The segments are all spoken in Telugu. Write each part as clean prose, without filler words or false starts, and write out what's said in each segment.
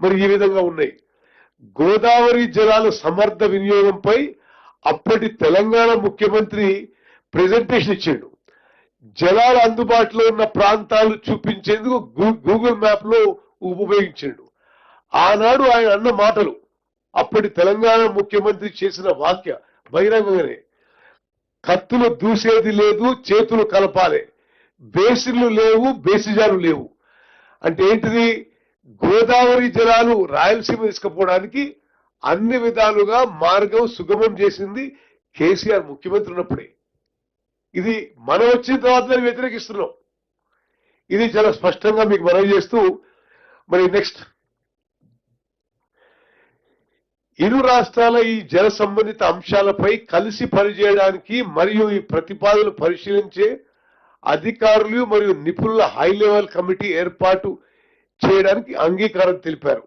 మరి ఈ విధంగా ఉన్నాయి. గోదావరి జలాల సమర్థ వినియోగంపై అప్పటి తెలంగాణ ముఖ్యమంత్రి ప్రెజెంటేషన్ ఇచ్చాడు. జలాలు అందుబాటులో ఉన్న ప్రాంతాలు చూపించేందుకు గూగుల్ మ్యాప్ లో ఉపయోగించాడు. ఆనాడు ఆయన అన్న మాటలు, అప్పటి తెలంగాణ ముఖ్యమంత్రి చేసిన వాక్య బహిరంగంగానే, కత్తులు దూసేది లేదు, చేతులు కలపాలి, బేసిన్లు లేవు, బేసిజాలు లేవు. అంటే ఏంటిది? గోదావరి జలాలు రాయలసీమ తీసుకుపోవడానికి అన్ని విధాలుగా మార్గం సుగమం చేసింది కేసీఆర్ ముఖ్యమంత్రి ఉన్నప్పుడే. ఇది మనం వచ్చిన తర్వాత వ్యతిరేకిస్తున్నాం. ఇది చాలా స్పష్టంగా మీకు మనవి చేస్తూ, మరి నెక్స్ట్, ఇరు రాష్ట్రాల ఈ జల సంబంధిత అంశాలపై కలిసి పనిచేయడానికి మరియు ఈ ప్రతిపాదనలు పరిశీలించే అధికారులు మరియు నిపుణుల హై లెవెల్ కమిటీ ఏర్పాటు చేయడానికి అంగీకారం తెలిపారు.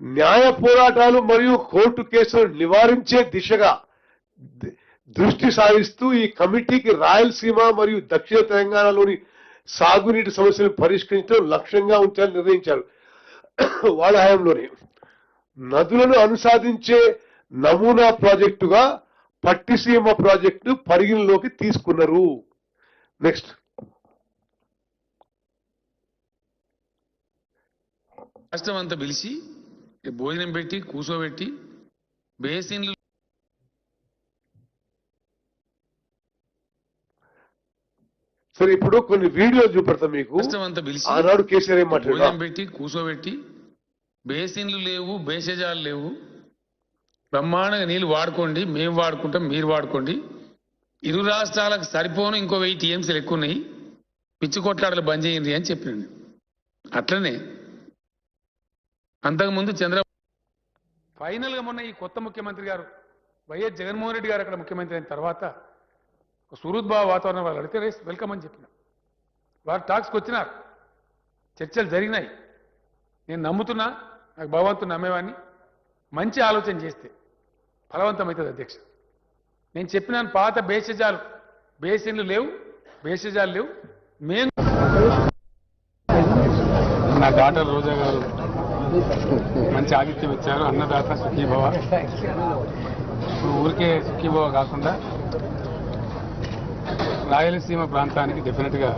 న్యాయ పోరాటాలు మరియు కోర్టు కేసులను నివారించే దిశగా దృష్టి సారిస్తూ ఈ కమిటీకి రాయలసీమ మరియు దక్షిణ తెలంగాణలోని సాగునీటి సమస్యలను పరిష్కరించడం లక్ష్యంగా ఉంచాలని నిర్ణయించారు. వాళ్ళ హయాంలోనే నదులను అనుసాదించే నమూనా ప్రాజెక్టుగా పట్టిసీమ ప్రాజెక్టు పరిగణలోకి తీసుకున్నారు. నెక్స్ట్, రాష్ట్రం అంతా పిలిచి భోజనం పెట్టి కూర్చోబెట్టి బేసిన్లు సరే ఇప్పుడు కొన్ని వీడియోలు చూపెడతాం మీకు. రాష్ట్రం అంతా పిలిచి ఆనాడు కేసీఆర్ ఏం మాట్లాడారు? భోజనం పెట్టి కూర్చోబెట్టి బేసిన్లు లేవు, బేసేజాలు లేవు, బ్రహ్మాండంగా నీళ్లు వాడుకోండి, మేము వాడుకుంటాం, మీరు వాడుకోండి, ఇరు రాష్ట్రాలకు సరిపోను ఇంకో 1000 టీఎంసీలు ఎక్కువ ఉన్నాయి, పిచ్చి కొట్లాటలు బంద్ చేయండి అని చెప్పినండి. అట్లనే అంతకుముందు చంద్రబాబు ఫైనల్గా మొన్న ఈ కొత్త ముఖ్యమంత్రి గారు వైఎస్ జగన్మోహన్ రెడ్డి గారు అక్కడ ముఖ్యమంత్రి అయిన తర్వాత సుహృద్భావ వాతావరణం వాళ్ళు అడిగితే వెల్కమ్ అని చెప్పిన. వారు టాక్స్కి వచ్చినారు, చర్చలు జరిగినాయి. నేను నమ్ముతున్నా, నాకు భగవంతుని నమ్మేవాడిని, మంచి ఆలోచన చేస్తే ఫలవంతమవుతుంది అధ్యక్ష. నేను చెప్పినాను, పాత బేసిజాలు బేసిన్లు లేవు, బేసిజాలు లేవు. మేము నా డాక్టర్ రోజా గారు మంచి ఆతిథ్యం ఇచ్చారు. అన్నదాత సుఖీభవ. ఇప్పుడు ఊరికే సుఖీభవ కాకుండా రాయలసీమ ప్రాంతానికి డెఫినెట్గా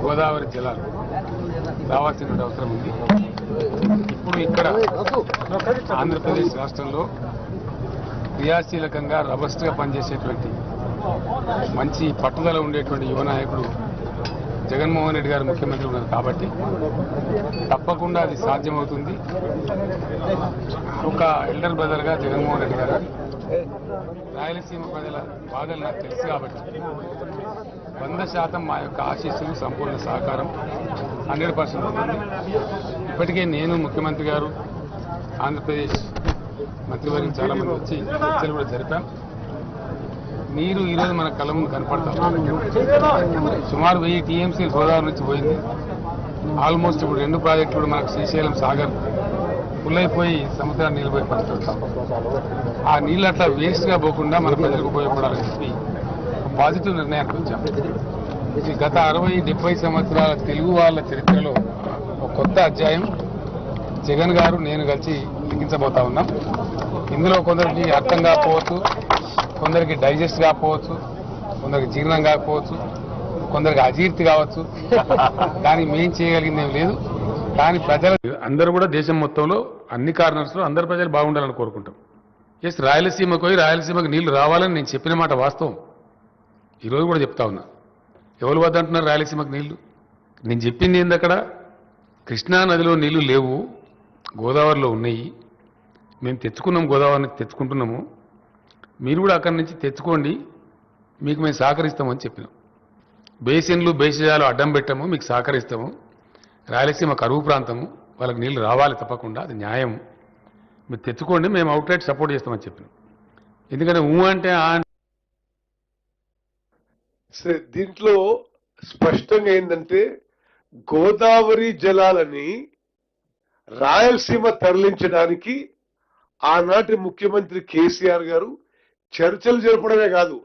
గోదావరి జలాలు రావాల్సిన అవసరం ఉంది. ఇప్పుడు ఇక్కడ ఆంధ్రప్రదేశ్ రాష్ట్రంలో క్రియాశీలకంగా రబస్ట్గా పనిచేసేటువంటి మంచి పట్టుదల ఉండేటువంటి యువ నాయకుడు జగన్మోహన్ రెడ్డి గారు ముఖ్యమంత్రి ఉన్నారు కాబట్టి తప్పకుండా అది సాధ్యమవుతుంది. ఒక ఎల్డర్ బ్రదర్గా జగన్మోహన్ రెడ్డి గారు రాయలసీమ ప్రజల బాధలు నాకు తెలుసు కాబట్టి 100% మా యొక్క ఆశీస్సులు, సంపూర్ణ సహకారం 100% ఉంటుంది. ఇప్పటికే నేను, ముఖ్యమంత్రి గారు, ఆంధ్రప్రదేశ్ మంత్రివర్గం చాలామంది వచ్చి చర్చలు కూడా జరిపాం. నీరు ఈరోజు మన కళ్ళ ముందు కనపడతాం. సుమారు 1000 టీఎంసీలు గోదావరి నుంచి పోయింది. ఆల్మోస్ట్ ఇప్పుడు 2 ప్రాజెక్టులు కూడా మనకు శ్రీశైలం సాగర్ ఫుల్లైపోయి సముద్రాన్ని నిలబోయే పరిస్థితి. ఆ నీళ్ళు అట్లా వేస్ట్గా పోకుండా మన ప్రజలకు ఉపయోగపడాలని చెప్పి పాజిటివ్ నిర్ణయానికి వచ్చాం. ఇది గత 60-70 సంవత్సరాల తెలుగు వాళ్ళ చరిత్రలో ఒక కొత్త అధ్యాయం జగన్ గారు, నేను కలిసి లిఖించబోతా ఉన్నాం. ఇందులో కొందరికి అర్థం కాకపోవచ్చు, కొందరికి డైజెస్ట్ కాకపోవచ్చు, కొందరికి జీర్ణం కాకపోవచ్చు, కొందరికి అజీర్తి కావచ్చు. కానీ మేం చేయగలిగింది ఏం లేదు. కానీ ప్రజలు అందరూ కూడా దేశం మొత్తంలో అన్ని కార్నర్స్లో అందరు ప్రజలు బాగుండాలని కోరుకుంటాం. ఎస్, రాయలసీమకు పోయి రాయలసీమకు నీళ్లు రావాలని నేను చెప్పిన మాట వాస్తవం. ఈరోజు కూడా చెప్తా ఉన్నా. ఎవరు వద్దంటున్నారు రాయలసీమకు నీళ్లు? నేను చెప్పింది ఏంది, అక్కడ కృష్ణా నదిలో నీళ్లు లేవు, గోదావరిలో ఉన్నాయి. మేము తెచ్చుకున్నాం, గోదావరికి తెచ్చుకుంటున్నాము, మీరు కూడా అక్కడి నుంచి తెచ్చుకోండి, మీకు మేము సహకరిస్తామని చెప్పినాం. బేసిన్లు, బేసిజాలు అడ్డం పెట్టాము, మీకు సహకరిస్తాము. రాయలసీమ కరువు ప్రాంతము, వాళ్ళకి నీళ్లు రావాలి తప్పకుండా, అది న్యాయం, మీరు తెచ్చుకోండి, మేము అవుట్లెట్ సపోర్ట్ చేస్తామని చెప్పినాం. ఎందుకంటే అంటే దీంట్లో స్పష్టంగా ఏంటంటే గోదావరి జలాలని రాయలసీమ తరలించడానికి ఆనాటి ముఖ్యమంత్రి కేసీఆర్ గారు చర్చలు జరపడమే కాదు,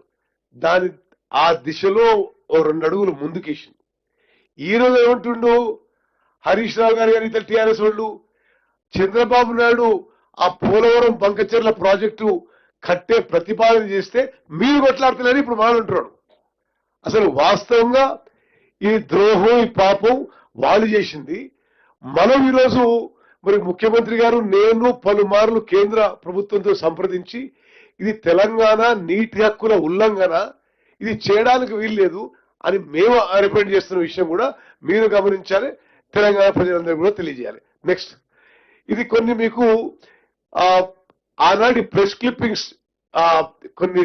ఆ దిశలో ఓ 2 అడుగులు ముందుకేసింది. ఈ రోజు ఏమంటుండు హరీష్ రావు గారు, ఇతర టీఆర్ఎస్ వాళ్ళు చంద్రబాబు నాయుడు ఆ పోలవరం బంకచెర్ల ప్రాజెక్టు కట్టే ప్రతిపాదన చేస్తే మీరు కొట్లాడతలేని ఇప్పుడు మానంటున్నాడు. అసలు వాస్తవంగా ఈ ద్రోహం ఈ పాపం వాళ్ళు చేసింది. మనం ఈరోజు మరి ముఖ్యమంత్రి గారు నేను పలుమార్లు కేంద్ర ప్రభుత్వంతో సంప్రదించి ఇది తెలంగాణ నీటి హక్కుల ఉల్లంఘన, ఇది చేయడానికి వీల్లేదు అని మేము రిప్రజెంట్ చేస్తున్న విషయం కూడా మీరు గమనించాలి, తెలంగాణ ప్రజలందరూ కూడా తెలియజేయాలి. నెక్స్ట్, ఇది కొన్ని మీకు ఆనాటి ప్రెస్ క్లిప్పింగ్స్ కొన్ని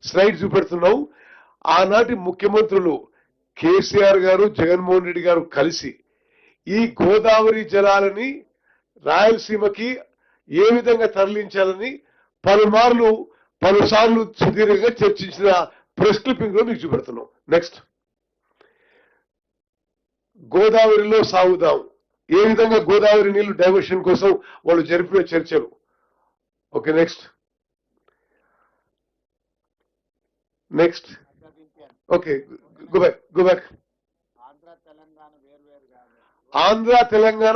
స్లైడ్స్ చూపెడుతున్నావు. ఆనాటి ముఖ్యమంత్రులు కేసీఆర్ గారు జగన్మోహన్ రెడ్డి గారు కలిసి ఈ గోదావరి జలాలని రాయలసీమకి ఏ విధంగా తరలించాలని పలుసార్లు సుదీర్ఘంగా చర్చించిన ప్రెస్ క్లిప్పింగ్ లో మీకు చూపెడుతున్నాం. నెక్స్ట్, గోదావరిలో సాగుదాం, ఏ విధంగా గోదావరి నీళ్లు డైవర్షన్ కోసం వాళ్ళు జరిపిన చర్చలు. Okay, next okay, go back. Andhra Telangana